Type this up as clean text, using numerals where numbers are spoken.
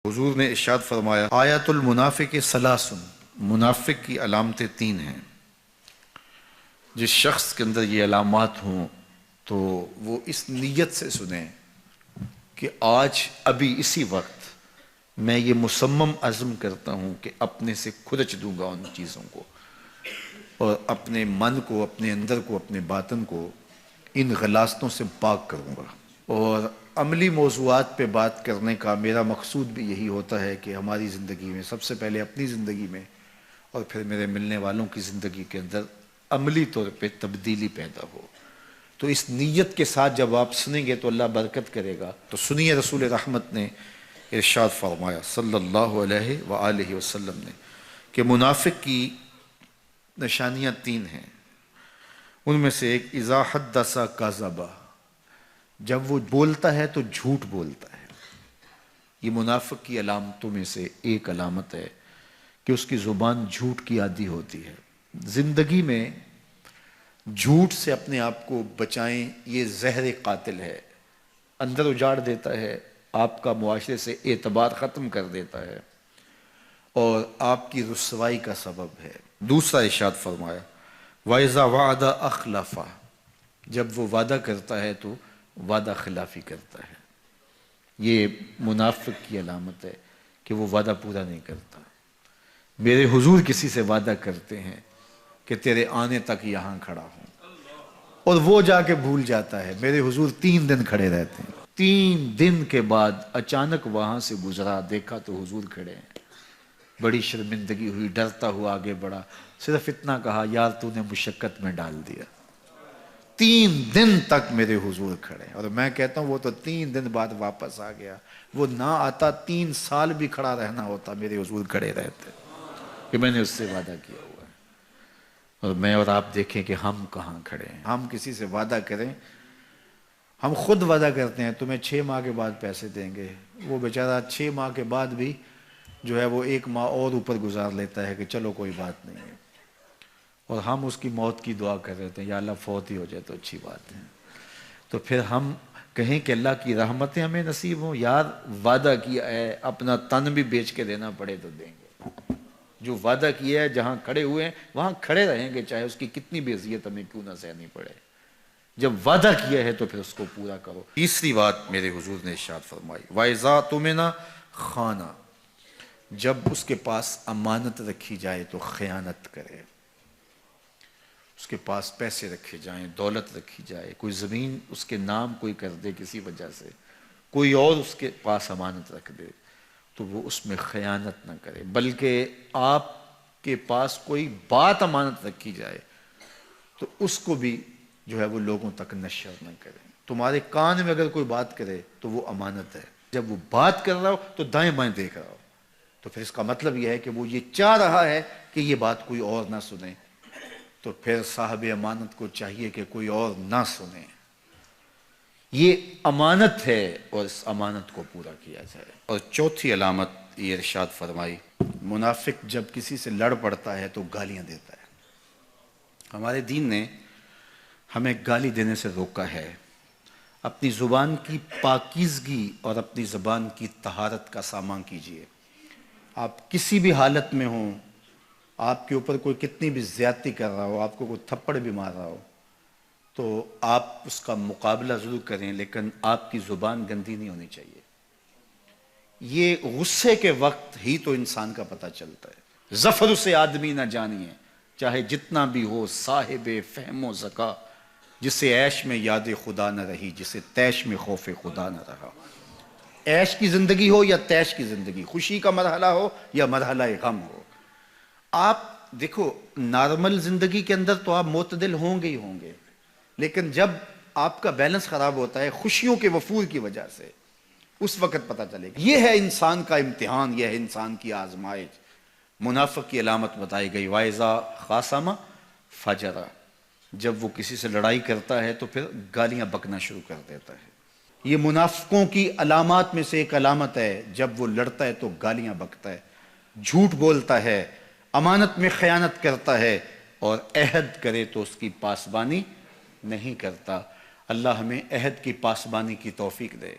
حضور نے ارشاد فرمایا آیت المنافق ثلاثن، منافق کی علامتیں تین ہیں۔ جس شخص کے اندر یہ علامات ہوں تو وہ اس نیت سے سنیں کہ آج ابھی اسی وقت میں یہ مصمم عزم کرتا ہوں کہ اپنے سے کھرچ دوں گا ان چیزوں کو، اور اپنے من کو، اپنے اندر کو، اپنے باطن کو ان غلاظتوں سے پاک کروں گا۔ اور عملی موضوعات پہ بات کرنے کا میرا مقصود بھی یہی ہوتا ہے کہ ہماری زندگی میں سب سے پہلے اپنی زندگی میں اور پھر میرے ملنے والوں کی زندگی کے اندر عملی طور پہ تبدیلی پیدا ہو۔ تو اس نیت کے ساتھ جب آپ سنیں گے تو اللہ برکت کرے گا۔ تو سنیے رسول رحمت نے ارشاد فرمایا صلی اللہ علیہ وآلہ وسلم نے کہ منافق کی نشانیاں تین ہیں۔ ان میں سے ایک اذا حدث کذب، جب وہ بولتا ہے تو جھوٹ بولتا ہے۔ یہ منافق کی علامتوں میں سے ایک علامت ہے کہ اس کی زبان جھوٹ کی عادی ہوتی ہے۔ زندگی میں جھوٹ سے اپنے آپ کو بچائیں، یہ زہر قاتل ہے، اندر اجاڑ دیتا ہے، آپ کا معاشرے سے اعتبار ختم کر دیتا ہے اور آپ کی رسوائی کا سبب ہے۔ دوسرا ارشاد فرمایا وَإِذَا وَعَدَ أَخْلَفَ، جب وہ وعدہ کرتا ہے تو وعدہ خلافی کرتا ہے۔ یہ منافق کی علامت ہے کہ وہ وعدہ پورا نہیں کرتا۔ میرے حضور کسی سے وعدہ کرتے ہیں کہ تیرے آنے تک یہاں کھڑا ہوں، اور وہ جا کے بھول جاتا ہے۔ میرے حضور 3 دن کھڑے رہتے ہیں، 3 دن کے بعد اچانک وہاں سے گزرا، دیکھا تو حضور کھڑے ہیں۔ بڑی شرمندگی ہوئی، ڈرتا ہوا آگے بڑھا، صرف اتنا کہا یار تو نے مشقت میں ڈال دیا۔ 3 دن تک میرے حضور کھڑے، اور میں کہتا ہوں وہ تو 3 دن بعد واپس آ گیا۔ وہ نہ آتا 3 سال بھی کھڑا رہنا ہوتا، میرے حضور کھڑے رہتے کہ میں نے اس سے وعدہ کیا ہوا ہے۔ اور میں اور آپ دیکھیں کہ ہم کہاں کھڑے ہیں۔ ہم کسی سے وعدہ کریں، ہم خود وعدہ کرتے ہیں تمہیں 6 ماہ کے بعد پیسے دیں گے، وہ بیچارہ 6 ماہ کے بعد بھی جو ہے وہ 1 ماہ اور اوپر گزار لیتا ہے کہ چلو کوئی بات نہیں ہے، اور ہم اس کی موت کی دعا کر رہے تھے یا اللہ فوت ہی ہو جائے تو اچھی بات ہے۔ تو پھر ہم کہیں کہ اللہ کی رحمتیں ہمیں نصیب ہوں، یار وعدہ کیا ہے اپنا تن بھی بیچ کے دینا پڑے تو دیں گے۔ جو وعدہ کیا ہے جہاں کھڑے ہوئے ہیں وہاں کھڑے رہیں گے، چاہے اس کی کتنی بے عزت ہمیں کیوں نہ سہنی پڑے۔ جب وعدہ کیا ہے تو پھر اس کو پورا کرو۔ تیسری بات میرے حضور نے ارشاد فرمائی وَإِذَا تُؤْمِنَ خَانَ، جب اس کے پاس امانت رکھی جائے تو خیانت کرے۔ اس کے پاس پیسے رکھے جائیں، دولت رکھی جائے، کوئی زمین اس کے نام کوئی کر دے کسی وجہ سے، کوئی اور اس کے پاس امانت رکھ دے تو وہ اس میں خیانت نہ کرے، بلکہ آپ کے پاس کوئی بات امانت رکھی جائے تو اس کو بھی جو ہے وہ لوگوں تک نشر نہ کرے۔ تمہارے کان میں اگر کوئی بات کرے تو وہ امانت ہے، جب وہ بات کر رہا ہو تو دائیں بائیں دیکھ رہا ہو، تو پھر اس کا مطلب یہ ہے کہ وہ یہ چاہ رہا ہے کہ یہ بات کوئی اور نہ سنے، تو پھر صاحب امانت کو چاہیے کہ کوئی اور نہ سنے۔ یہ امانت ہے اور اس امانت کو پورا کیا جائے۔ اور چوتھی علامت یہ ارشاد فرمائی منافق جب کسی سے لڑ پڑتا ہے تو گالیاں دیتا ہے۔ ہمارے دین نے ہمیں گالی دینے سے روکا ہے۔ اپنی زبان کی پاکیزگی اور اپنی زبان کی طہارت کا سامان کیجیے۔ آپ کسی بھی حالت میں ہوں، آپ کے اوپر کوئی کتنی بھی زیادتی کر رہا ہو، آپ کو کوئی تھپڑ بھی مار رہا ہو، تو آپ اس کا مقابلہ ضرور کریں، لیکن آپ کی زبان گندی نہیں ہونی چاہیے۔ یہ غصے کے وقت ہی تو انسان کا پتہ چلتا ہے۔ ظفر سے آدمی نہ جانیے چاہے جتنا بھی ہو، صاحب فہم و ذکا، جسے عیش میں یاد خدا نہ رہی، جسے تیش میں خوف خدا نہ رہا۔ عیش کی زندگی ہو یا تیش کی زندگی، خوشی کا مرحلہ ہو یا مرحلہ غم ہو، آپ دیکھو نارمل زندگی کے اندر تو آپ معتدل ہوں گے ہی ہوں گے، لیکن جب آپ کا بیلنس خراب ہوتا ہے خوشیوں کے وفور کی وجہ سے، اس وقت پتہ چلے گا۔ یہ ہے انسان کا امتحان، یہ ہے انسان کی آزمائش۔ منافق کی علامت بتائی گئی وَإِذَا خَاصَمَ فَجَرَ، جب وہ کسی سے لڑائی کرتا ہے تو پھر گالیاں بکنا شروع کر دیتا ہے۔ یہ منافقوں کی علامات میں سے ایک علامت ہے، جب وہ لڑتا ہے تو گالیاں بکتا ہے، جھوٹ بولتا ہے، امانت میں خیانت کرتا ہے، اور عہد کرے تو اس کی پاسبانی نہیں کرتا۔ اللہ ہمیں عہد کی پاسبانی کی توفیق دے۔